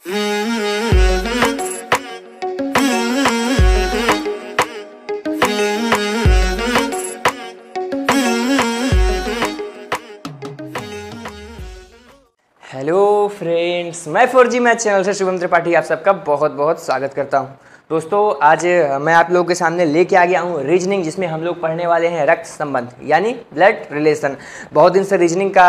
Hello friends, मैं 4G math channel से शुभम त्रिपाठी आप सबका बहुत बहुत स्वागत करता हूं। दोस्तों, आज मैं आप लोगों के सामने लेके आ गया हूं रीजनिंग, जिसमें हम लोग पढ़ने वाले हैं रक्त संबंध यानी ब्लड रिलेशन। बहुत दिन से रीजनिंग का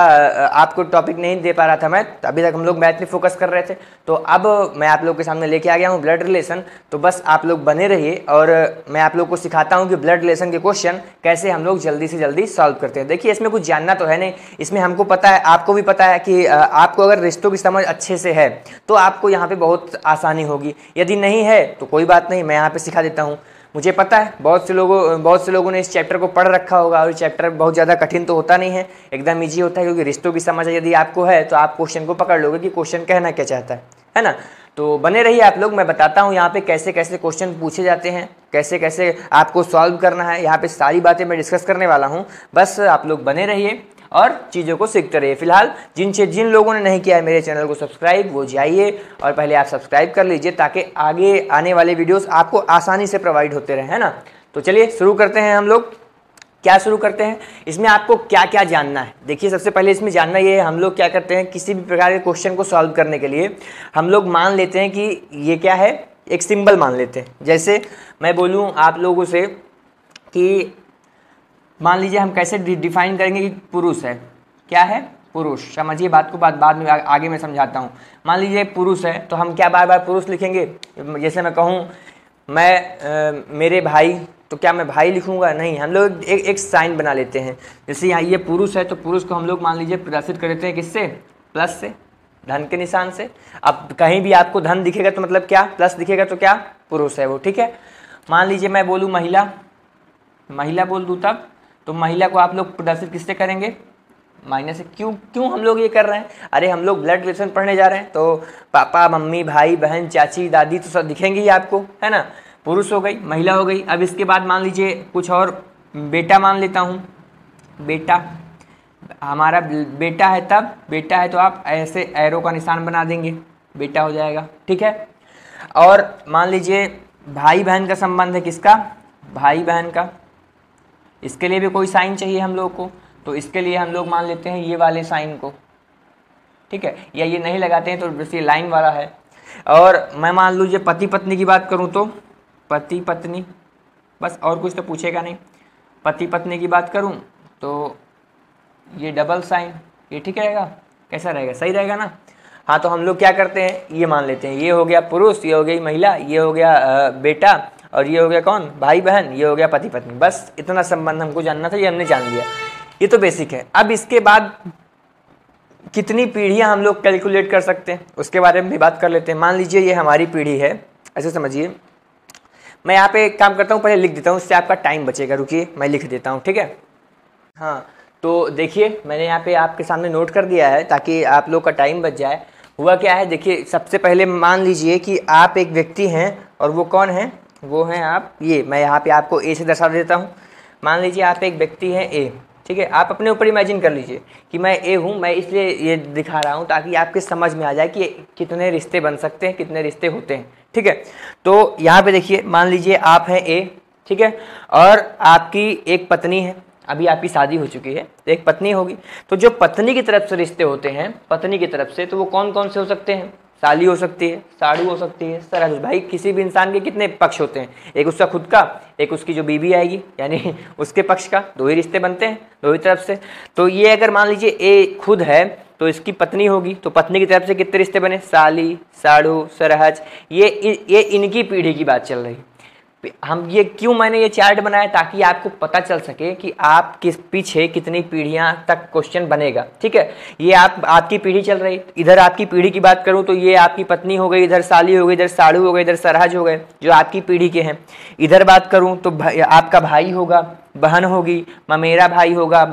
आपको टॉपिक नहीं दे पा रहा था मैं, अभी तक हम लोग मैथ में फोकस कर रहे थे, तो अब मैं आप लोग के सामने लेके आ गया हूँ ब्लड रिलेशन। तो बस आप लोग बने रहिए और मैं आप लोग को सिखाता हूँ कि ब्लड रिलेशन के क्वेश्चन कैसे हम लोग जल्दी से जल्दी सॉल्व करते हैं। देखिए, इसमें कुछ जानना तो है नहीं, इसमें हमको पता है, आपको भी पता है कि आपको अगर रिश्तों की समझ अच्छे से है तो आपको यहाँ पे बहुत आसानी होगी। यदि नहीं है तो कोई बात नहीं, मैं यहाँ पे सिखा देता हूँ। मुझे पता है बहुत से लोगों ने इस चैप्टर को पढ़ रखा होगा, और ये चैप्टर बहुत ज़्यादा कठिन तो होता नहीं है, एकदम ईजी होता है, क्योंकि रिश्तों की समझ यदि आपको है तो आप क्वेश्चन को पकड़ लोगे कि क्वेश्चन कहना क्या चाहता है ना। तो बने रहिए आप लोग, मैं बताता हूँ यहाँ पे कैसे कैसे क्वेश्चन पूछे जाते हैं, कैसे कैसे आपको सॉल्व करना है। यहाँ पे सारी बातें मैं डिस्कस करने वाला हूँ, बस आप लोग बने रहिए और चीज़ों को सीखते रहिए। फिलहाल जिन लोगों ने नहीं किया है मेरे चैनल को सब्सक्राइब, वो जाइए और पहले आप सब्सक्राइब कर लीजिए, ताकि आगे आने वाले वीडियोस आपको आसानी से प्रोवाइड होते रहे, है ना। तो चलिए शुरू करते हैं। हम लोग क्या शुरू करते हैं, इसमें आपको क्या क्या जानना है। देखिए, सबसे पहले इसमें जानना ये है, हम लोग क्या करते हैं, किसी भी प्रकार के क्वेश्चन को सॉल्व करने के लिए हम लोग मान लेते हैं कि ये क्या है, एक सिंबल मान लेते हैं। जैसे मैं बोलूँ आप लोगों से कि मान लीजिए हम कैसे डिफाइन करेंगे कि पुरुष है, क्या है, पुरुष। समझिए बात को, बाद में आगे मैं समझाता हूँ। मान लीजिए पुरुष है तो हम क्या बार बार पुरुष लिखेंगे। जैसे मैं कहूँ मेरे भाई, तो क्या मैं भाई लिखूंगा? नहीं, हम लोग एक साइन बना लेते हैं। जैसे यहाँ ये पुरुष है तो पुरुष को हम लोग मान लीजिए प्रदर्शित कर देते हैं किससे, प्लस से, धन के निशान से। अब कहीं भी आपको धन दिखेगा तो मतलब क्या, प्लस दिखेगा तो क्या, पुरुष है वो, ठीक है। मान लीजिए मैं बोलूँ महिला बोल दूँ तब, तो महिला को आप लोग प्रदर्शित किससे करेंगे, माइनस से। क्यों हम लोग ये कर रहे हैं? अरे हम लोग ब्लड रिलेशन पढ़ने जा रहे हैं, तो पापा मम्मी भाई बहन चाची दादी तो सब दिखेंगे ही आपको, है ना। पुरुष हो गई, महिला हो गई। अब इसके बाद मान लीजिए कुछ और, बेटा मान लेता हूँ। बेटा, हमारा बेटा है, तब बेटा है तो आप ऐसे एरो का निशान बना देंगे, बेटा हो जाएगा, ठीक है। और मान लीजिए भाई बहन का संबंध है, किसका, भाई बहन का। इसके लिए भी कोई साइन चाहिए हम लोग को, तो इसके लिए हम लोग मान लेते हैं ये वाले साइन को, ठीक है। या ये नहीं लगाते हैं तो बस ये लाइन वाला है। और मैं मान लीजिए पति पत्नी की बात करूं तो पति पत्नी, बस और कुछ तो पूछेगा नहीं। पति पत्नी की बात करूं तो ये डबल साइन, ये ठीक रहेगा, कैसा रहेगा, सही रहेगा ना। हाँ, तो हम लोग क्या करते हैं, ये मान लेते हैं, ये हो गया पुरुष, ये हो गई महिला, ये हो गया बेटा, और ये हो गया कौन, भाई बहन, ये हो गया पति पत्नी। बस इतना संबंध हमको जानना था, ये हमने जान लिया, ये तो बेसिक है। अब इसके बाद कितनी पीढ़ियां हम लोग कैलकुलेट कर सकते हैं उसके बारे में भी बात कर लेते हैं। मान लीजिए ये हमारी पीढ़ी है, ऐसे समझिए। मैं यहाँ पे एक काम करता हूँ, पहले लिख देता हूँ, उससे आपका टाइम बचेगा। रुकिए मैं लिख देता हूँ, ठीक है। हाँ, तो देखिए मैंने यहाँ पे आपके सामने नोट कर दिया है ताकि आप लोग का टाइम बच जाए। हुआ क्या है, देखिए सबसे पहले मान लीजिए कि आप एक व्यक्ति हैं, और वो कौन है, वो हैं आप। ये मैं यहाँ पे आपको ए से दर्शा देता हूँ। मान लीजिए आप एक व्यक्ति हैं ए, ठीक है। आप अपने ऊपर इमेजिन कर लीजिए कि मैं ए हूँ, मैं इसलिए ये दिखा रहा हूँ ताकि आपके समझ में आ जाए कि कितने रिश्ते बन सकते हैं, कितने रिश्ते होते हैं, ठीक है। तो यहाँ पे देखिए, मान लीजिए आप हैं ए, ठीक है, और आपकी एक पत्नी है, अभी आपकी शादी हो चुकी है, एक पत्नी होगी। तो जो पत्नी की तरफ से रिश्ते होते हैं, पत्नी की तरफ से, तो वो कौन कौन से हो सकते हैं, साली हो सकती है, साड़ू हो सकती है, सरहज। भाई किसी भी इंसान के कितने पक्ष होते हैं, एक उसका खुद का, एक उसकी जो बीवी आएगी यानी उसके पक्ष का, दो ही रिश्ते बनते हैं, दो ही तरफ से। तो ये अगर मान लीजिए ए खुद है तो इसकी पत्नी होगी, तो पत्नी की तरफ से कितने रिश्ते बने, साली, साड़ू, सरहज। ये इनकी पीढ़ी की बात चल रही। हम ये क्यों मैंने ये चार्ट बनाया, ताकि आपको पता चल सके कि आप किस पीछे कितनी पीढ़ियां तक क्वेश्चन बनेगा, ठीक है। ये आपकी पीढ़ी चल रही, इधर आपकी पीढ़ी की बात करूं तो ये आपकी पत्नी हो गई, इधर साली हो गई, इधर साड़ू हो गए, इधर सरहज हो गए, जो आपकी पीढ़ी के हैं। इधर बात करूं तो आपका भाई होगा, बहन होगी, ममेरा भाई होगा,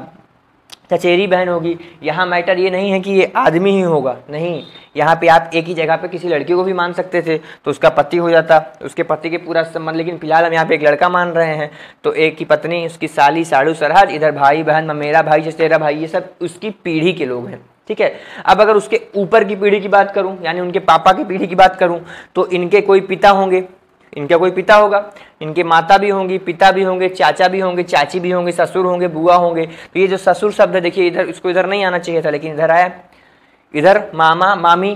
चचेरी बहन होगी। यहाँ मैटर ये नहीं है कि ये आदमी ही होगा, नहीं, यहाँ पे आप एक ही जगह पे किसी लड़की को भी मान सकते थे तो उसका पति हो जाता, उसके पति के पूरा संबंध। लेकिन फिलहाल हम यहाँ पे एक लड़का मान रहे हैं, तो एक की पत्नी, उसकी साली, साड़ू, सरहज, इधर भाई बहन, ममेरा भाई, चचेरा भाई, ये सब उसकी पीढ़ी के लोग हैं, ठीक है। अब अगर उसके ऊपर की पीढ़ी की बात करूं, यानी उनके पापा की पीढ़ी की बात करूं, तो इनके कोई पिता होंगे, इनका कोई पिता होगा, इनके माता भी होंगी, पिता भी होंगे, चाचा भी होंगे, चाची भी होंगे, ससुर होंगे, बुआ होंगे। तो ये जो ससुर शब्द है, देखिए इधर, इसको इधर नहीं आना चाहिए था लेकिन इधर आया। इधर मामा मामी,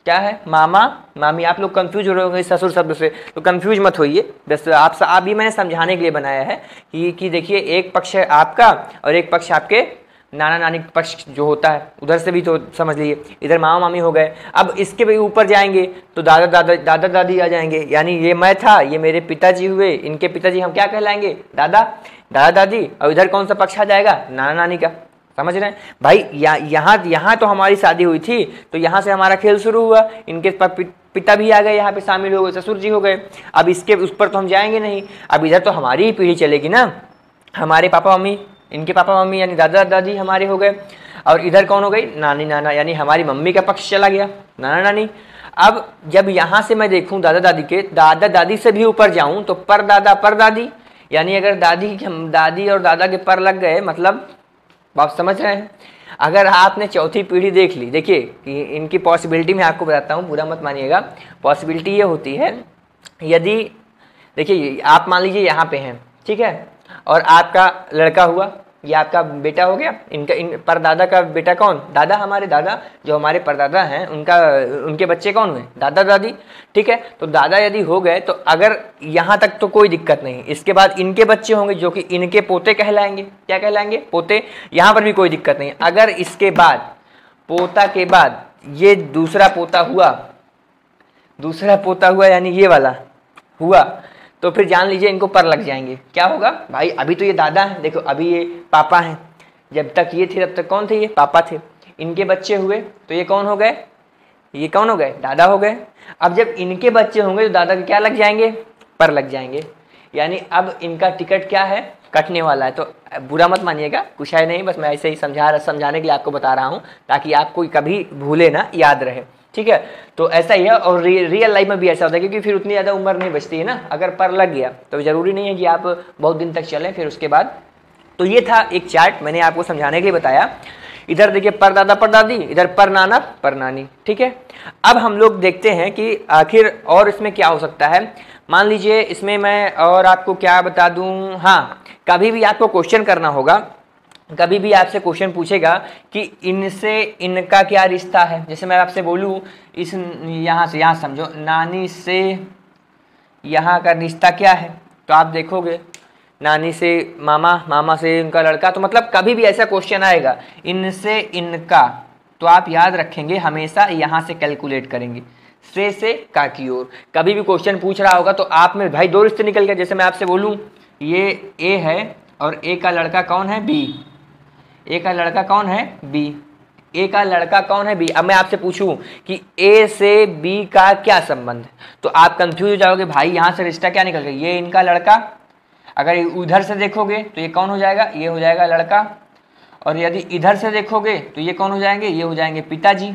क्या है, मामा मामी। आप लोग कंफ्यूज हो रहे होंगे ससुर शब्द से, तो कंफ्यूज मत होइए, बस आप ये मैंने समझाने के लिए बनाया है कि देखिए एक पक्ष है आपका और एक पक्ष आपके नाना नानी पक्ष जो होता है, उधर से भी तो समझ लीजिए। इधर मामा मामी हो गए। अब इसके भी ऊपर जाएंगे तो दादा दादी आ जाएंगे, यानी ये मैं था, ये मेरे पिताजी हुए, इनके पिताजी हम क्या कहलाएंगे, दादा दादी। और इधर कौन सा पक्ष आ जाएगा, नाना नानी का। समझ रहे हैं भाई। यहाँ तो हमारी शादी हुई थी, तो यहाँ से हमारा खेल शुरू हुआ। इनके पिता भी आ गए, यहाँ पे शामिल हो गए, ससुर जी हो गए। अब इसके उस पर तो हम जाएंगे नहीं। अब इधर तो हमारी ही पीढ़ी चलेगी ना, हमारे पापा मम्मी, इनके पापा मम्मी यानी दादा दादी हमारे हो गए। और इधर कौन हो गई, नानी नाना, यानी हमारी मम्मी का पक्ष चला गया, नाना नानी। अब जब यहाँ से मैं देखूँ दादा दादी के, दादा दादी से भी ऊपर जाऊँ तो परदादा परदादी, यानी अगर दादी और दादा के पर लग गए, मतलब आप समझ रहे हैं। अगर आपने चौथी पीढ़ी देख ली, देखिए कि इनकी पॉसिबिलिटी मैं आपको बताता हूँ, बुरा मत मानिएगा। पॉसिबिलिटी ये होती है, यदि देखिए आप मान लीजिए यहाँ पे हैं, ठीक है, और आपका लड़का हुआ, ये आपका बेटा हो गया। इन परदादा का बेटा कौन, दादा, हमारे दादा जो हमारे परदादा हैं उनके बच्चे कौन हुए, दादा दादी, ठीक है। तो दादा यदि हो गए तो अगर यहाँ तक तो कोई दिक्कत नहीं। इसके बाद इनके बच्चे होंगे जो कि इनके पोते कहलाएंगे, क्या कहलाएंगे, पोते। यहाँ पर भी कोई दिक्कत नहीं। अगर इसके बाद पोता के बाद ये दूसरा पोता हुआ यानी ये वाला हुआ, तो फिर जान लीजिए इनको पर लग जाएंगे। क्या होगा भाई, अभी तो ये दादा हैं, देखो अभी ये पापा हैं, जब तक ये थे तब तक कौन थे, ये पापा थे। इनके बच्चे हुए तो ये कौन हो गए, ये कौन हो गए, दादा हो गए। अब जब इनके बच्चे होंगे तो दादा के क्या लग जाएंगे, पर लग जाएंगे। यानी अब इनका टिकट क्या है, कटने वाला है। तो बुरा मत मानिएगा, कुछ है नहीं, बस मैं ऐसे ही समझाने के लिए आपको बता रहा हूँ, ताकि आपको कभी भूले ना, याद रहे, ठीक है। तो ऐसा ही है, और रियल लाइफ में भी ऐसा होता है, क्योंकि फिर उतनी ज़्यादा उम्र नहीं बचती है ना। अगर पर लग गया तो ज़रूरी नहीं है कि आप बहुत दिन तक चलें फिर उसके बाद। तो ये था एक चार्ट, मैंने आपको समझाने के लिए बताया। इधर देखिए परदादा परदादी, इधर पर नाना पर नानी, ठीक है। अब हम लोग देखते हैं कि आखिर और इसमें क्या हो सकता है। मान लीजिए इसमें मैं और आपको क्या बता दूं, हाँ, कभी भी आपको क्वेश्चन करना होगा, कभी भी आपसे क्वेश्चन पूछेगा कि इनसे इनका क्या रिश्ता है। जैसे मैं आपसे बोलूँ इस यहाँ से, यहाँ समझो, नानी से यहाँ का रिश्ता क्या है, तो आप देखोगे नानी से मामा, मामा से इनका लड़का। तो मतलब कभी भी ऐसा क्वेश्चन आएगा इनसे इनका, तो आप याद रखेंगे हमेशा यहाँ से कैलकुलेट करेंगे, से का की ओर। कभी भी क्वेश्चन पूछ रहा होगा तो आप में भाई दो रिश्ते निकल गए। जैसे मैं आपसे बोलूँ ये ए है और ए का लड़का कौन है, बी। ए का लड़का कौन है, बी। ए का लड़का कौन है, बी। अब मैं आपसे पूछूं कि ए से बी का क्या संबंध है, तो आप कंफ्यूज हो जाओगे, भाई यहाँ से रिश्ता क्या निकल गया, ये इनका लड़का। अगर उधर से देखोगे तो ये कौन हो जाएगा, ये हो जाएगा लड़का। और यदि इधर से देखोगे तो ये कौन हो जाएंगे, ये हो जाएंगे पिताजी,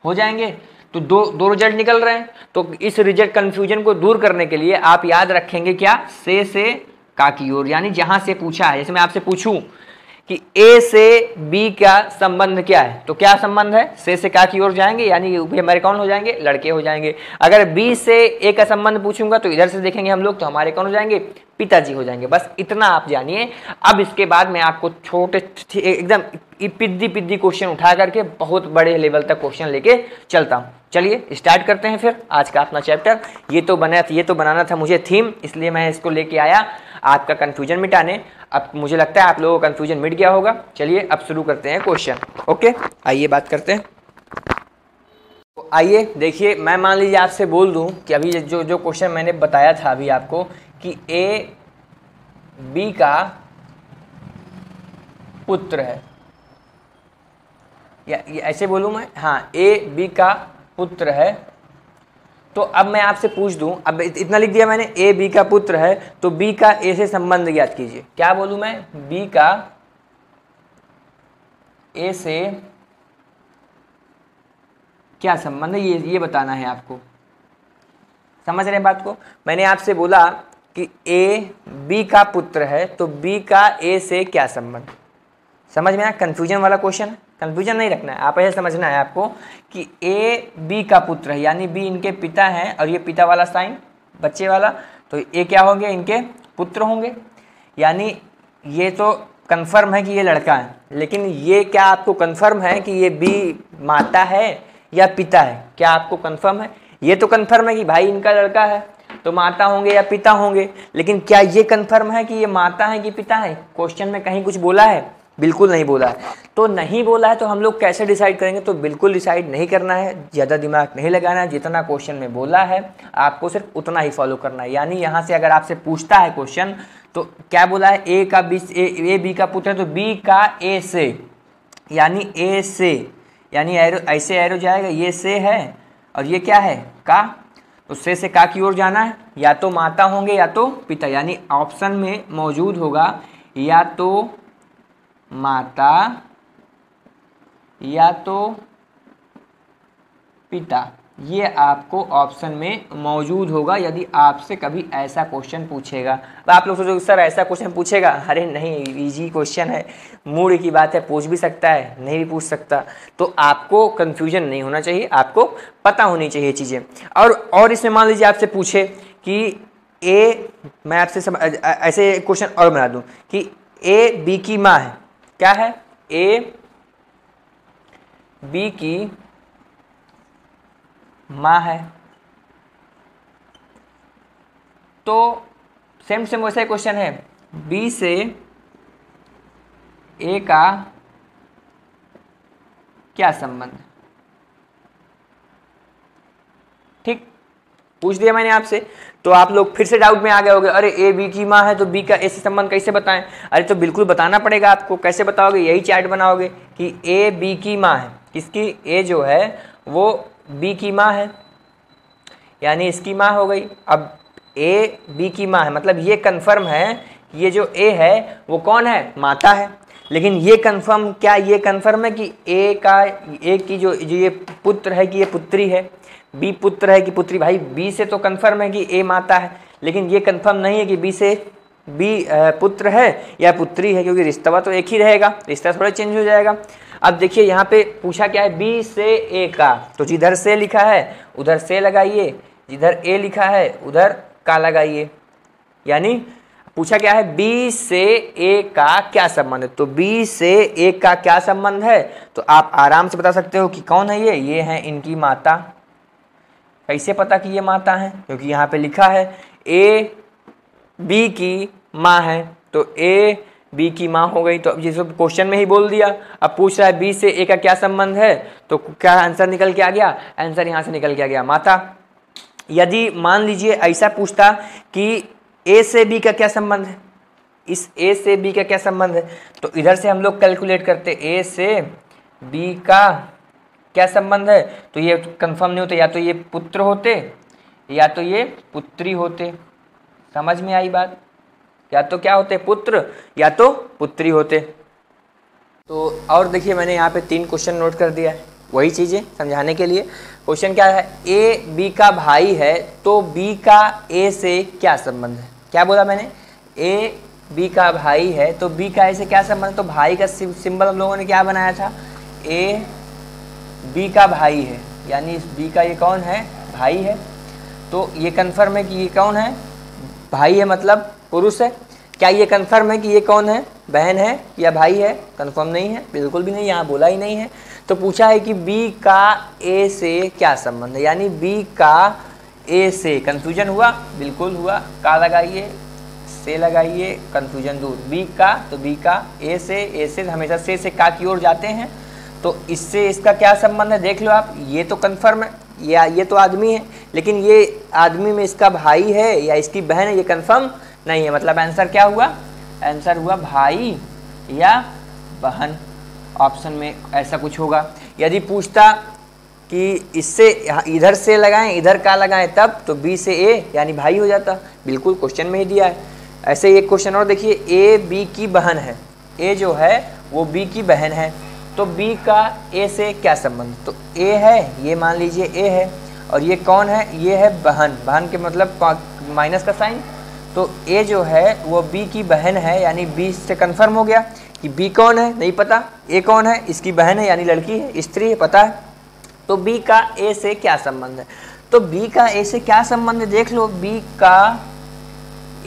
हो जाएंगे। तो दो रिजल्ट निकल रहे हैं। तो इस रिजल्ट कंफ्यूजन को दूर करने के लिए आप याद रखेंगे क्या, से का की ओर, यानी जहां से पूछा है। जैसे मैं आपसे पूछूं कि ए से बी का संबंध क्या है, तो क्या संबंध है, से का की ओर जाएंगे, यानी हमारे कौन हो जाएंगे, लड़के हो जाएंगे। अगर बी से ए का संबंध पूछूंगा तो इधर से देखेंगे हम लोग, तो हमारे कौन हो जाएंगे, पिताजी हो जाएंगे। बस इतना आप जानिए। अब इसके बाद मैं आपको छोटे एकदम पिद्दी क्वेश्चन उठा करके बहुत बड़े लेवल तक क्वेश्चन लेके चलता हूँ। चलिए स्टार्ट करते हैं फिर आज का अपना चैप्टर। ये तो बनाना था मुझे थीम, इसलिए मैं इसको लेके आया आपका कंफ्यूजन मिटाने। अब मुझे लगता है आप लोगों का कंफ्यूजन मिट गया होगा। चलिए अब शुरू करते हैं क्वेश्चन। ओके, आइए बात करते हैं। तो आइए देखिए, मैं मान लीजिए आपसे बोल दूं कि अभी जो क्वेश्चन मैंने बताया था अभी आपको कि ए बी का पुत्र है, या ऐसे बोलूं मैं, हाँ, ए बी का पुत्र है। तो अब मैं आपसे पूछ दूं, अब इतना लिख दिया मैंने, ए बी का पुत्र है, तो बी का ए से संबंध ज्ञात कीजिए। क्या बोलूं मैं, बी का ए से क्या संबंध है, ये बताना है आपको। समझ रहे हैं बात को। मैंने आपसे बोला कि ए बी का पुत्र है, तो बी का ए से क्या संबंध। समझ में आया, कंफ्यूजन वाला क्वेश्चन है। कंफ्यूजन नहीं रखना है, आप ऐसे समझना है आपको कि ए बी का पुत्र है, यानी बी इनके पिता हैं और ये पिता वाला साइन बच्चे वाला, तो ये क्या होंगे, इनके पुत्र होंगे। यानी ये तो कंफर्म है कि ये लड़का है, लेकिन ये क्या आपको कंफर्म है कि ये बी माता है या पिता है? क्या आपको कंफर्म है? ये तो कंफर्म है कि भाई इनका लड़का है तो माता होंगे या पिता होंगे, लेकिन क्या ये कंफर्म है कि ये माता है कि पिता है? क्वेश्चन में कहीं कुछ बोला है? बिल्कुल नहीं बोला है। तो नहीं बोला है तो हम लोग कैसे डिसाइड करेंगे? तो बिल्कुल डिसाइड नहीं करना है, ज़्यादा दिमाग नहीं लगाना है, जितना क्वेश्चन में बोला है आपको सिर्फ उतना ही फॉलो करना है। यानी यहाँ से अगर आपसे पूछता है क्वेश्चन तो क्या बोला है, ए बी का पुत्र है तो बी का ए से, यानी ए से, यानी एरो ऐसे एरो जाएगा, ये से है और ये क्या है, का, तो से का की ओर जाना है, या तो माता होंगे या तो पिता। यानी ऑप्शन में मौजूद होगा या तो माता या तो पिता, ये आपको ऑप्शन में मौजूद होगा यदि आपसे कभी ऐसा क्वेश्चन पूछेगा। अब आप लोग सोचोगे सर ऐसा क्वेश्चन पूछेगा? अरे नहीं, इजी क्वेश्चन है, मूड की बात है, पूछ भी सकता है, नहीं भी पूछ सकता। तो आपको कंफ्यूजन नहीं होना चाहिए, आपको पता होनी चाहिए चीज़ें। और इसमें मान लीजिए आपसे पूछे कि मैं आपसे ऐसे क्वेश्चन और बना दूं कि ए बी की माँ है, क्या है, ए बी की माँ है, तो सेम वैसा क्वेश्चन है, बी से ए का क्या संबंध? ठीक, पूछ दिया मैंने आपसे, तो आप लोग फिर से डाउट में आ गए होगे, अरे ए बी की माँ है तो बी का ए से संबंध कैसे बताएं? अरे तो बिल्कुल बताना पड़ेगा आपको। कैसे बताओगे? यही चार्ट बनाओगे कि ए बी की माँ है, किसकी? ए जो है वो बी की माँ है, यानी इसकी माँ हो गई। अब ए बी की माँ है, मतलब ये कंफर्म है ये जो ए है वो कौन है, माता है। लेकिन ये कंफर्म, क्या ये कंफर्म है कि ए की जो ये पुत्र है कि ये पुत्री है, बी पुत्र है कि पुत्री? भाई बी से तो कंफर्म है कि ए माता है, लेकिन ये कंफर्म नहीं है कि बी से बी पुत्र है या पुत्री है, क्योंकि रिश्ता तो एक ही रहेगा, रिश्ता थोड़ा चेंज हो जाएगा। अब देखिए यहाँ पे पूछा क्या है, बी से ए का, तो जिधर से लिखा है उधर से लगाइए, जिधर ए लिखा है उधर का लगाइए। यानी पूछा क्या है, बी से ए का क्या संबंध है? तो बी से ए का क्या संबंध है तो आप आराम से बता सकते हो कि कौन है ये है इनकी माता। कैसे पता कि ये माता है? क्योंकि यहाँ पे लिखा है ए बी की माँ है, तो ए बी की माँ हो गई। तो अब जिस क्वेश्चन में ही बोल दिया, अब पूछ रहा है बी से ए का क्या संबंध है, तो क्या आंसर निकल के आ गया? आंसर यहाँ से निकल के आ गया, माता। यदि मान लीजिए ऐसा पूछता कि ए से बी का क्या संबंध है, इस ए से बी का क्या संबंध है, तो इधर से हम लोग कैलकुलेट करते, ए से बी का क्या संबंध है, तो ये कंफर्म नहीं होते, या तो ये पुत्र होते या तो ये पुत्री होते। समझ में आई बात? या तो क्या होते, पुत्र या तो पुत्री होते। तो और देखिए मैंने यहाँ पे 3 क्वेश्चन नोट कर दिया है, वही चीज़ें समझाने के लिए। क्वेश्चन क्या है, ए बी का भाई है तो बी का ए से क्या संबंध है? क्या बोला मैंने, ए बी का भाई है तो बी का ए से क्या संबंध है? तो भाई का सिंबल हम लोगों ने क्या बनाया था, ए बी का भाई है, यानी इस बी का ये कौन है, भाई है। तो ये कंफर्म है कि ये कौन है, भाई है, मतलब पुरुष है। क्या ये कंफर्म है कि ये कौन है, बहन है या भाई है? कंफर्म नहीं है, बिल्कुल भी नहीं, यहाँ बोला ही नहीं है। तो पूछा है कि बी का ए से क्या संबंध है, यानी बी का ए से। कंफ्यूजन हुआ? बिल्कुल हुआ। का लगाइए, से लगाइए, कंफ्यूजन दूर। बी का, तो बी का ए से हमेशा से का की ओर जाते हैं, तो इससे इसका क्या संबंध है देख लो आप। ये तो कंफर्म है, ये तो आदमी है, लेकिन ये आदमी में इसका भाई है या इसकी बहन है, ये कंफर्म नहीं है। मतलब आंसर क्या हुआ, आंसर हुआ भाई या बहन। ऑप्शन में ऐसा कुछ होगा। यदि पूछता कि इससे इधर से लगाएं इधर का लगाएं तब, तो बी से ए यानी भाई हो जाता, बिल्कुल क्वेश्चन में ही दिया है। ऐसे एक क्वेश्चन और देखिए, ए बी की बहन है, ए जो है वो बी की बहन है, तो बी का ए से क्या संबंध? तो ए है, ये मान लीजिए ए है, और ये कौन है, ये है बहन। बहन के मतलब माइनस का साइन, तो ए जो है वो बी की बहन है, यानी बी से कंफर्म हो गया कि बी कौन है, नहीं पता। ए कौन है, इसकी बहन है यानी लड़की है, स्त्री है, पता है। तो बी का ए से क्या संबंध है, तो बी का ए से क्या संबंध है देख लो। बी का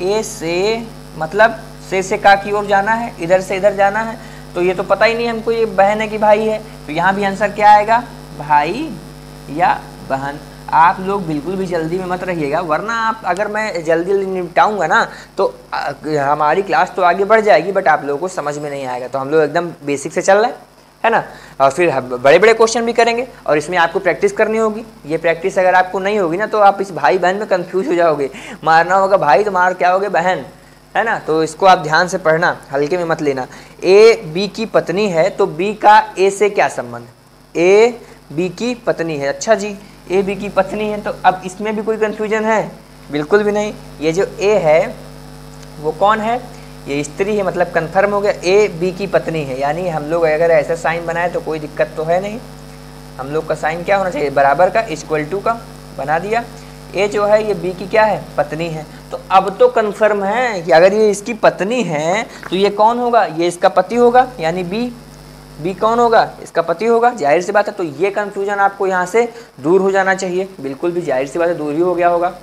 ए से मतलब से का की ओर जाना है, इधर से इधर जाना है, तो ये तो पता ही नहीं हमको ये बहन है कि भाई है, तो यहाँ भी आंसर क्या आएगा, भाई या बहन। आप लोग बिल्कुल भी जल्दी में मत रहिएगा, वरना आप अगर मैं जल्दी निपटाऊंगा ना तो हमारी क्लास तो आगे बढ़ जाएगी, बट आप लोगों को समझ में नहीं आएगा। तो हम लोग एकदम बेसिक से चल रहे हैं, है ना, और फिर बड़े बड़े क्वेश्चन भी करेंगे, और इसमें आपको प्रैक्टिस करनी होगी। ये प्रैक्टिस अगर आपको नहीं होगी ना तो आप इस भाई बहन में कंफ्यूज हो जाओगे, मारना होगा भाई तो मार क्या होगे बहन, है ना। तो इसको आप ध्यान से पढ़ना, हल्के में मत लेना। ए बी की पत्नी है, तो बी का ए से क्या संबंध, ए बी की पत्नी है। अच्छा जी, ए बी की पत्नी है, तो अब इसमें भी कोई कन्फ्यूजन है, बिल्कुल भी नहीं। ये जो ए है वो कौन है, ये स्त्री है, मतलब कंफर्म हो गया ए बी की पत्नी है। यानी हम लोग अगर ऐसा साइन बनाए तो कोई दिक्कत तो है नहीं। हम लोग का साइन क्या होना चाहिए, बराबर का, इक्वल टू का बना दिया। ए जो है ये बी की क्या है, पत्नी है। तो अब तो कंफर्म है कि अगर ये इसकी पत्नी है तो ये कौन होगा, ये इसका पति होगा, यानी बी। बी कौन होगा, इसका पति होगा, जाहिर सी बात है। तो ये कंफ्यूजन आपको यहाँ से दूर हो जाना चाहिए, बिल्कुल भी जाहिर सी बात है, दूर ही हो गया होगा।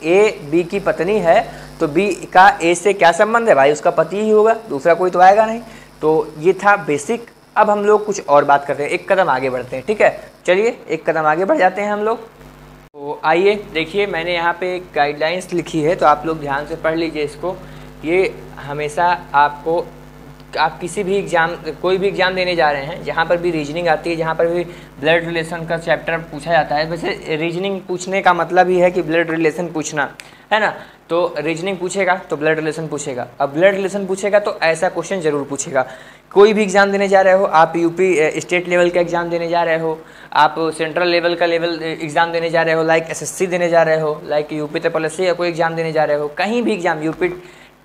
ए बी की पत्नी है तो बी का ए से क्या संबंध है, भाई उसका पति ही होगा, दूसरा कोई तो आएगा नहीं। तो ये था बेसिक। अब हम लोग कुछ और बात करते हैं, एक कदम आगे बढ़ते हैं, ठीक है। चलिए एक कदम आगे बढ़ जाते हैं हम लोग। तो आइए देखिए, मैंने यहाँ पे एक गाइडलाइंस लिखी है, तो आप लोग ध्यान से पढ़ लीजिए इसको। ये हमेशा आपको, आप किसी भी एग्जाम, कोई भी एग्जाम देने जा रहे हैं, जहाँ पर भी रीजनिंग आती है, जहाँ पर भी ब्लड रिलेशन का चैप्टर पूछा जाता है, वैसे रीजनिंग पूछने का मतलब ही है कि ब्लड रिलेशन पूछना, है ना। तो रीजनिंग पूछेगा तो ब्लड रिलेशन पूछेगा, अब ब्लड रिलेशन पूछेगा तो ऐसा क्वेश्चन जरूर पूछेगा। कोई भी एग्जाम देने जा रहे हो, आप यूपी स्टेट लेवल का एग्जाम देने जा रहे हो, आप सेंट्रल लेवल का एग्जाम देने जा रहे हो, लाइक एसएससी देने जा रहे हो, लाइक यूपी SSC या कोई एग्जाम देने जा रहे हो, कहीं भी एग्जाम, यूपी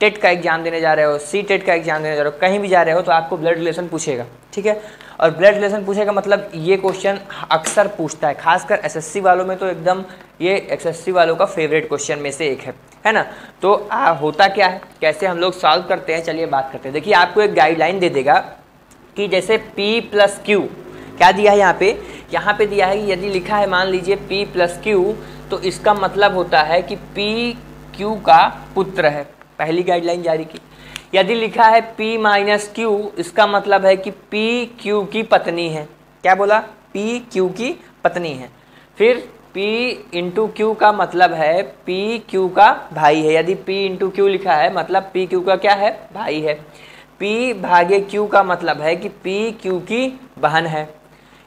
टेट का एग्जाम देने जा रहे हो, सी टेट का एग्जाम देने जा रहे हो, कहीं भी जा रहे हो तो आपको ब्लड रिलेशन पूछेगा, ठीक है। और ब्लड रिलेशन पूछेगा मतलब ये क्वेश्चन अक्सर पूछता है, खासकर एसएससी वालों में तो एकदम ये एसएससी वालों का फेवरेट क्वेश्चन में से एक है ना। तो होता क्या है, कैसे हम लोग सॉल्व करते हैं, चलिए बात करते हैं। देखिए आपको एक गाइडलाइन दे देगा कि जैसे P प्लस Q, क्या दिया है यहाँ पे दिया है कि यदि लिखा है मान लीजिए P प्लस Q, तो इसका मतलब होता है कि P Q का पुत्र है, पहली गाइडलाइन जारी की। यदि लिखा है P माइनस Q, इसका मतलब है कि P Q की पत्नी है। क्या बोला, P Q की पत्नी है। फिर P इंटू Q का मतलब है P Q का भाई है। यदि P इंटू Q लिखा है मतलब P Q का क्या है, भाई है। P भागे Q का मतलब है कि P Q की बहन है।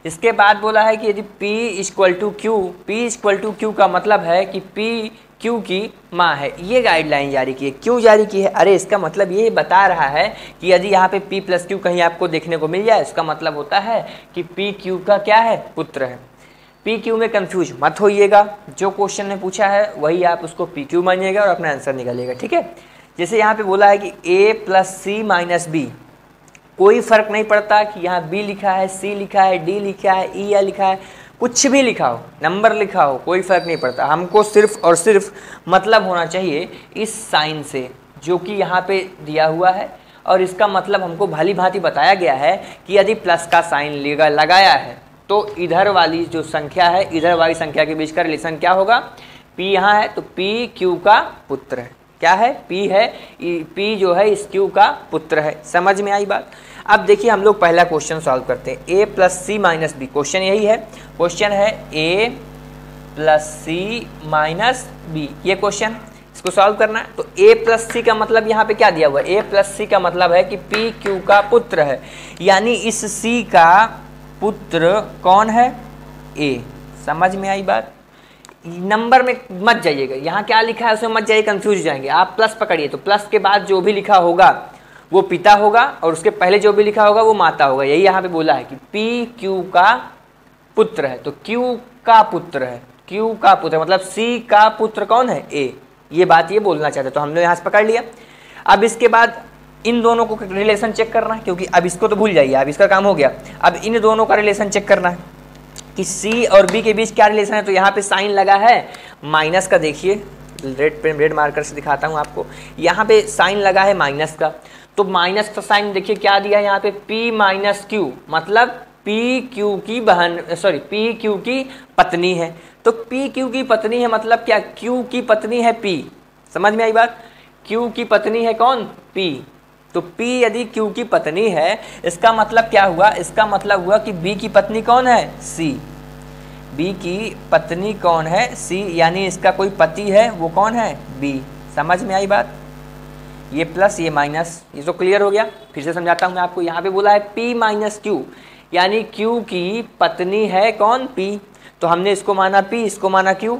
इसके बाद बोला है कि यदि P इक्वल टू Q का मतलब है कि P Q की माँ है। ये गाइडलाइन जारी की है, क्यों जारी की है, अरे इसका मतलब ये बता रहा है कि यदि यहाँ पे P प्लस Q कहीं आपको देखने को मिल जाए, इसका मतलब होता है कि P Q का क्या है, पुत्र है। P Q में कंफ्यूज मत होइएगा, जो क्वेश्चन ने पूछा है वही आप उसको P Q मानिएगा और अपना आंसर निकालिएगा, ठीक है। जैसे यहाँ पे बोला है कि A plus C minus B, कोई फर्क नहीं पड़ता कि यहाँ B लिखा है, C लिखा है, D लिखा है, E या लिखा है, कुछ भी लिखा हो, नंबर लिखा हो, कोई फर्क नहीं पड़ता। हमको सिर्फ और सिर्फ मतलब होना चाहिए इस साइन से जो कि यहाँ पे दिया हुआ है, और इसका मतलब हमको भली भांति बताया गया है कि यदि प्लस का साइन लगाया है तो इधर वाली जो संख्या है, इधर वाली संख्या के बीच का रिलेशन क्या होगा, P यहाँ है तो P Q का पुत्र है। क्या है, P है, P जो है इस Q का पुत्र है। समझ में आई बात। अब देखिए हम लोग पहला क्वेश्चन सॉल्व करते हैं, A plus C minus B। Question यही है, क्वेश्चन है A plus C minus B, ये क्वेश्चन, इसको सॉल्व करना है। तो A प्लस C का मतलब यहाँ पे क्या दिया हुआ है, A प्लस C का मतलब है कि P Q का पुत्र है, यानी इस C का पुत्र कौन है, A। समझ में आई बात। नंबर में मत जाइएगा, यहाँ क्या लिखा है उसमें मत जाइए, कंफ्यूज हो जाएंगे। आप प्लस पकड़िए, तो प्लस के बाद जो भी लिखा होगा वो पिता होगा और उसके पहले जो भी लिखा होगा वो माता होगा। यही यहाँ पे बोला है कि P Q का पुत्र है, तो Q का पुत्र है, Q का पुत्र मतलब C का पुत्र कौन है, A। ये बात ये बोलना चाहते, तो हमने यहाँ से पकड़ लिया। अब इसके बाद इन दोनों को रिलेशन चेक करना है, क्योंकि अब इसको तो भूल जाइए, अब इसका काम हो गया। अब इन दोनों का रिलेशन चेक करना है कि C और B के बीच क्या रिलेशन है। तो यहाँ पे साइन लगा है माइनस का, देखिए रेड मार्कर से दिखाता हूँ आपको, यहाँ पे साइन लगा है माइनस का। तो माइनस का साइन देखिए क्या दिया है यहाँ पे, P माइनस क्यू, मतलब P क्यू की बहन, सॉरी P क्यू की पत्नी है। तो P क्यू की पत्नी है मतलब क्या, Q की पत्नी है P, समझ में आई बात। Q की पत्नी है कौन, P। तो P यदि Q की पत्नी है, इसका मतलब क्या हुआ, इसका मतलब हुआ कि B की पत्नी कौन है, C। B की पत्नी कौन है, C, यानी इसका कोई पति है, वो कौन है, B। समझ में आई बात। ये प्लस ये माइनस, ये तो क्लियर हो गया। फिर से समझाता हूँ मैं आपको। यहाँ पे बोला है P माइनस Q, यानी Q की पत्नी है कौन, P। तो हमने इसको माना P, इसको माना Q।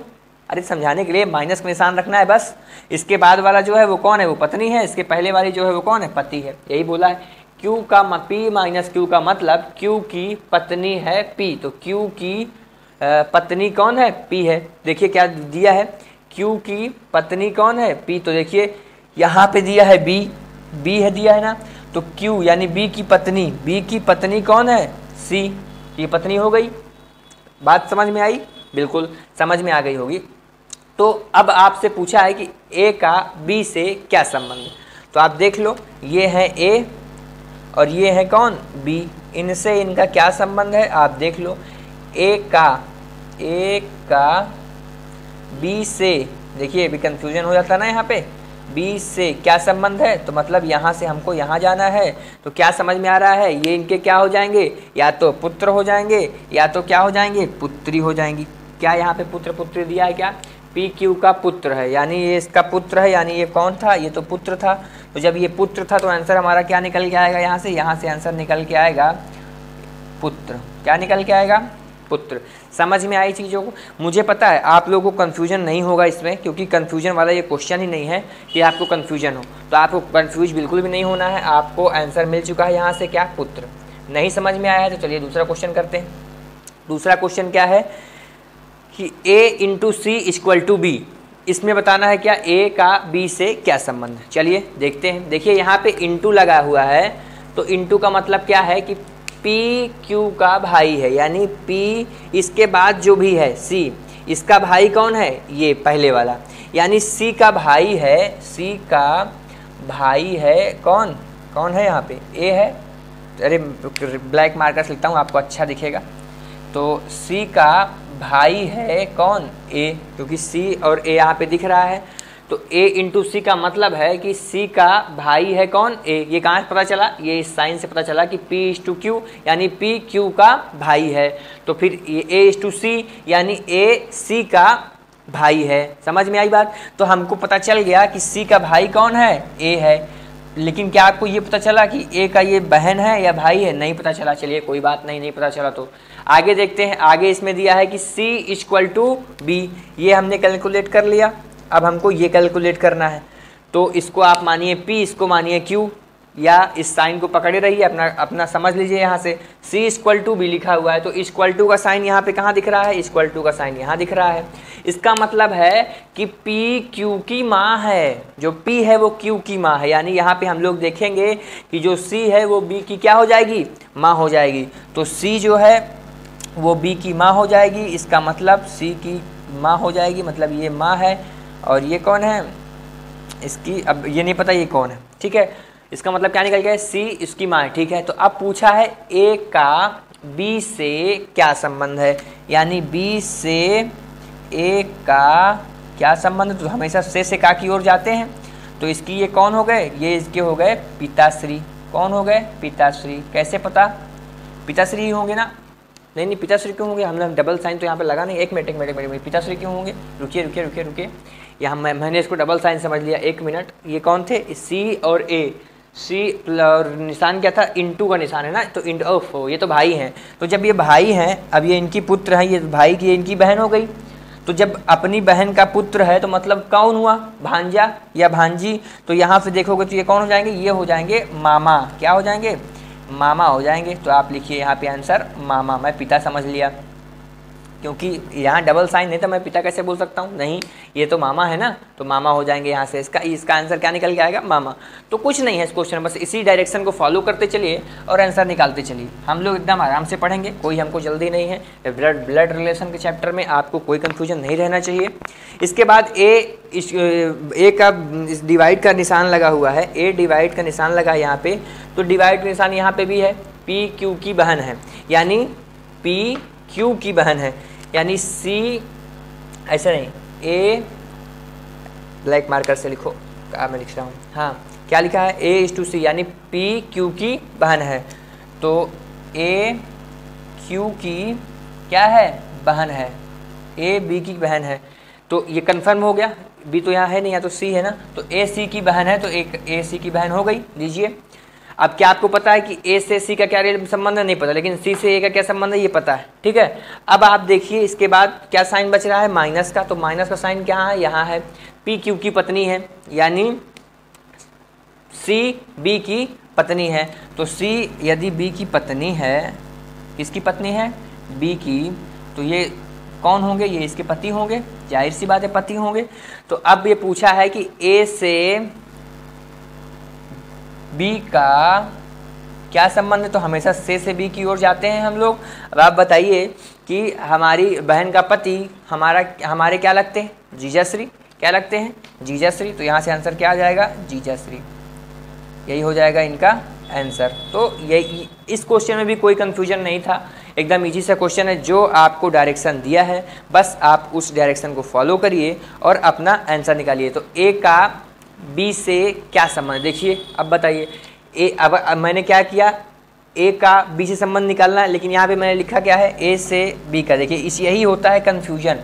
अरे समझाने के लिए माइनस का निशान रखना है बस। इसके बाद वाला जो है वो कौन है, वो पत्नी है। इसके पहले वाली जो है वो कौन है, पति है। यही बोला है। Q का P माइनस Q का मतलब Q की पत्नी है P। तो Q की पत्नी कौन है, P है। देखिए क्या दिया है, Q की पत्नी कौन है, P। तो देखिए यहाँ पे दिया है B है, दिया है ना। तो Q यानी B की पत्नी कौन है, C की पत्नी हो गई। बात समझ में आई, बिल्कुल समझ में आ गई होगी। तो अब आपसे पूछा है कि A का B से क्या संबंध है। तो आप देख लो, ये है A और ये है कौन, B। इनसे इनका क्या संबंध है, आप देख लो। A का B से, देखिए अभी कंफ्यूजन हो जाता ना यहाँ पे, B से क्या संबंध है। तो मतलब यहाँ से हमको यहाँ जाना है। तो क्या समझ में आ रहा है, ये इनके क्या हो जाएंगे, या तो पुत्र हो जाएंगे या तो क्या हो जाएंगे, पुत्री हो जाएंगी। क्या यहाँ पे पुत्र पुत्री दिया है, क्या P Q का पुत्र है, यानी ये इसका पुत्र है। यानी ये कौन था, ये तो पुत्र था। तो जब ये पुत्र था तो आंसर हमारा क्या निकल के आएगा, यहाँ से आंसर निकल के आएगा पुत्र। क्या निकल के आएगा, पुत्र। समझ में आई चीज़ों को। मुझे पता है आप लोगों को कन्फ्यूजन नहीं होगा इसमें, क्योंकि कन्फ्यूजन वाला ये क्वेश्चन ही नहीं है कि आपको कन्फ्यूजन हो। तो आपको कन्फ्यूज बिल्कुल भी नहीं होना है। आपको आंसर मिल चुका है यहाँ से, क्या, पुत्र। नहीं समझ में आया है तो चलिए दूसरा क्वेश्चन करते हैं। दूसरा क्वेश्चन क्या है कि A into C equal to B। इसमें बताना है क्या, A का B से क्या संबंध है। चलिए देखते हैं। देखिए यहाँ पे इंटू लगा हुआ है, तो इंटू का मतलब क्या है कि P Q का भाई है, यानी P इसके बाद जो भी है C, इसका भाई कौन है, ये पहले वाला, यानी C का भाई है। C का भाई है कौन, कौन है यहाँ पे, A है। अरे ब्लैक मार्कर से लिखता हूँ, आपको अच्छा दिखेगा। तो C का भाई है कौन, A, क्योंकि C और A यहाँ पे दिख रहा है। तो A इंटू सी का मतलब है कि C का भाई है कौन, A। ये कहाँ से पता चला, ये इस साइन से पता चला कि P इज टू Q, यानी P Q का भाई है। तो फिर ये A इज टू C, यानी A C का भाई है। समझ में आई बात। तो हमको पता चल गया कि C का भाई कौन है, A है। लेकिन क्या आपको ये पता चला कि A का ये बहन है या भाई है, नहीं पता चला। चलिए कोई बात नहीं, नहीं पता चला तो आगे देखते हैं। आगे इसमें दिया है कि C इक्वल टू B, ये हमने कैलकुलेट कर लिया। अब हमको ये कैलकुलेट करना है। तो इसको आप मानिए P, इसको मानिए Q, या इस साइन को पकड़े रहिए, अपना समझ लीजिए। यहाँ से C इक्वल टू B लिखा हुआ है, तो इक्वल टू का साइन यहाँ पे कहाँ दिख रहा है, इक्वल टू का साइन यहाँ दिख रहा है। इसका मतलब है कि P Q की माँ है, जो P है वो Q की माँ है। यानी यहाँ पे हम लोग देखेंगे कि जो C है वो B की क्या हो जाएगी, माँ हो जाएगी। तो C जो है वो B की माँ हो जाएगी। इसका मतलब C की माँ हो जाएगी, मतलब ये माँ है और ये कौन है, इसकी, अब ये नहीं पता ये कौन है, ठीक है। इसका मतलब क्या निकल गया, C इसकी माँ है, ठीक है। तो अब पूछा है A का B से क्या संबंध है, यानी B से A का क्या संबंध। तो हमेशा से का की ओर जाते हैं। तो इसकी ये कौन हो गए, ये इसके हो गए पिताश्री। कौन हो गए, पिताश्री। कैसे पता, पिताश्री ही होंगे ना। नहीं पिताश्री क्यों होंगे, हमने डबल साइन तो यहाँ पे लगा नहीं। एक मिनट, पिताश्री क्यों होंगे, रुकिए। यहाँ मैंने इसको डबल साइन समझ लिया। एक मिनट, ये कौन थे, C और A। C और निशान क्या था, इंटू का निशान है ना। तो इंटू, ओह ये तो भाई हैं। तो जब ये भाई हैं, अब ये इनकी पुत्र हैं, ये भाई की इनकी बहन हो गई। तो जब अपनी बहन का पुत्र है तो मतलब कौन हुआ, भांजा या भांजी। तो यहाँ से देखोगे तो ये कौन हो जाएंगे, ये हो जाएंगे मामा। क्या हो जाएंगे, मामा हो जाएंगे। तो आप लिखिए यहाँ पे आंसर मामा। मैं पिता समझ लिया। क्योंकि यहाँ डबल साइन है तो मैं पिता कैसे बोल सकता हूँ, नहीं ये तो मामा है ना, तो मामा हो जाएंगे यहाँ से। इसका आंसर क्या निकल के आएगा, मामा। तो कुछ नहीं है इस क्वेश्चन में, बस इसी डायरेक्शन को फॉलो करते चलिए और आंसर निकालते चलिए। हम लोग एकदम आराम से पढ़ेंगे, कोई हमको जल्दी नहीं है। ब्लड रिलेशन के चैप्टर में आपको कोई कन्फ्यूजन नहीं रहना चाहिए। इसके बाद ए का डिवाइड का निशान लगा हुआ है, ए डिवाइड का निशान लगा है यहाँ पे, तो डिवाइड का निशान यहाँ पे भी है, पी क्यू की बहन है, यानी पी क्यू की बहन है, यानी सी ऐसा नहीं, ए ब्लैक मार्कर से लिखो, मैं लिख रहा हूँ, हाँ क्या लिखा है, A:C, यानी पी क्यू की बहन है, तो ए क्यू की क्या है, बहन है, ए बी की बहन है, तो ये कंफर्म हो गया। बी तो यहाँ है नहीं, यहाँ तो सी है ना, तो ए सी की बहन है, तो एक ए सी की बहन हो गई। लीजिए अब क्या आपको पता है कि ए से सी का क्या संबंध है, नहीं पता, लेकिन सी से ए का क्या संबंध है ये पता है, ठीक है। अब आप देखिए इसके बाद क्या साइन बच रहा है, माइनस का, तो माइनस का साइन क्या है, यहाँ है, पी क्यू की पत्नी है, यानी सी बी की पत्नी है, तो सी यदि बी की पत्नी है, किसकी पत्नी है, बी की, तो ये कौन होंगे, ये इसके पति होंगे, जाहिर सी बात है पति होंगे। तो अब ये पूछा है कि ए से बी का क्या संबंध है, तो हमेशा से बी की ओर जाते हैं हम लोग। अब आप बताइए कि हमारी बहन का पति हमारे क्या लगते हैं, जीजाश्री, क्या लगते हैं, जीजाश्री, तो यहाँ से आंसर क्या आ जाएगा, जीजाश्री, यही हो जाएगा इनका आंसर। तो यही, इस क्वेश्चन में भी कोई कंफ्यूजन नहीं था, एकदम इजी सा क्वेश्चन है, जो आपको डायरेक्शन दिया है बस आप उस डायरेक्शन को फॉलो करिए और अपना आंसर निकालिए। तो ए का बी से क्या संबंध, देखिए अब बताइए, अब मैंने क्या किया, ए का बी से संबंध निकालना है, लेकिन यहाँ पे मैंने लिखा क्या है, ए से बी का। देखिए यही होता है कन्फ्यूजन,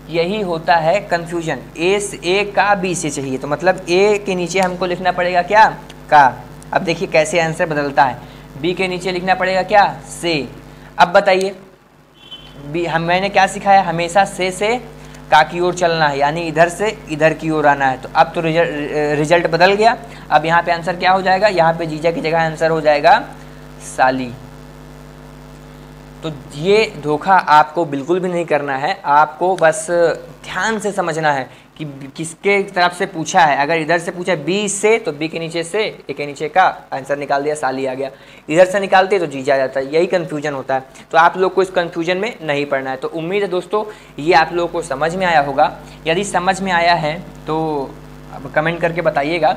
यही होता है कन्फ्यूजन, ए का बी से चाहिए, तो मतलब ए के नीचे हमको लिखना पड़ेगा क्या, का। अब देखिए कैसे आंसर बदलता है, बी के नीचे लिखना पड़ेगा क्या, से। अब बताइए मैंने क्या सिखाया, हमेशा से का की ओर चलना है, यानी इधर से इधर की ओर आना है। तो अब तो रिजल्ट बदल गया। अब यहाँ पे आंसर क्या हो जाएगा, यहाँ पे जीजा की जगह आंसर हो जाएगा साली। तो ये धोखा आपको बिल्कुल भी नहीं करना है, आपको बस ध्यान से समझना है कि किसके तरफ से पूछा है। अगर इधर से पूछा बी से, तो बी के नीचे से, ए के नीचे का, आंसर निकाल दिया, साली आ गया। इधर से निकालते तो जीजा आ जाता है, यही कन्फ्यूजन होता है। तो आप लोग को इस कन्फ्यूजन में नहीं पड़ना है। तो उम्मीद है दोस्तों ये आप लोगों को समझ में आया होगा। यदि समझ में आया है तो अब कमेंट करके बताइएगा।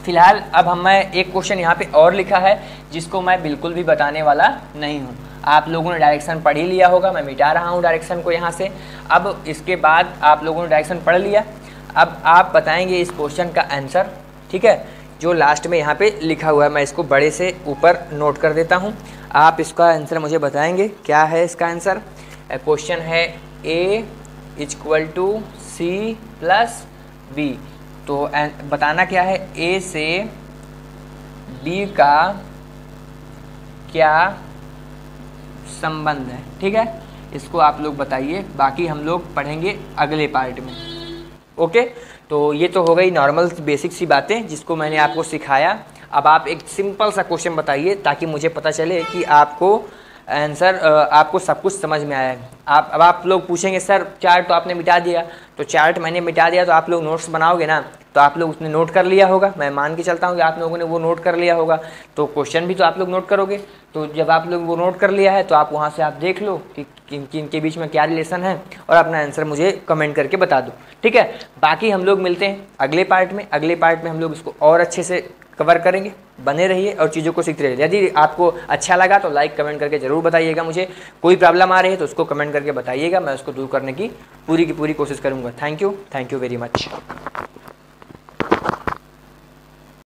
फिलहाल अब मैं एक क्वेश्चन यहाँ पे और लिखा है जिसको मैं बिल्कुल भी बताने वाला नहीं हूँ। आप लोगों ने डायरेक्शन पढ़ ही लिया होगा, मैं मिटा रहा हूँ डायरेक्शन को यहाँ से। अब इसके बाद आप लोगों ने डायरेक्शन पढ़ लिया, अब आप बताएंगे इस क्वेश्चन का आंसर, ठीक है, जो लास्ट में यहाँ पे लिखा हुआ है। मैं इसको बड़े से ऊपर नोट कर देता हूँ, आप इसका आंसर मुझे बताएंगे क्या है इसका आंसर। क्वेश्चन है A = C + B, तो बताना क्या है, ए से बी का क्या संबंध है, ठीक है, इसको आप लोग बताइए। बाकी हम लोग पढ़ेंगे अगले पार्ट में। ओके, तो ये तो हो गई नॉर्मल बेसिक सी बातें जिसको मैंने आपको सिखाया। अब आप एक सिंपल सा क्वेश्चन बताइए ताकि मुझे पता चले कि आपको आंसर, आपको सब कुछ समझ में आया है। अब आप लोग पूछेंगे सर चार्ट तो आपने मिटा दिया, तो चार्ट मैंने मिटा दिया तो आप लोग नोट्स बनाओगे ना, तो आप लोग उसने नोट कर लिया होगा। मैं मान के चलता हूँ कि आप लोगों ने वो नोट कर लिया होगा, तो क्वेश्चन भी तो आप लोग नोट करोगे। तो जब आप लोग वो नोट कर लिया है तो आप वहाँ से आप देख लो कि किन के बीच में क्या रिलेशन है और अपना आंसर मुझे कमेंट करके बता दो, ठीक है। बाकी हम लोग मिलते हैं अगले पार्ट में। अगले पार्ट में हम लोग इसको और अच्छे से कवर करेंगे। बने रहिए और चीज़ों को सीखते रहिए। यदि आपको अच्छा लगा तो लाइक कमेंट करके ज़रूर बताइएगा मुझे। कोई प्रॉब्लम आ रही है तो उसको कमेंट करके बताइएगा, मैं उसको दूर करने की पूरी कोशिश करूँगा। Thank you very much.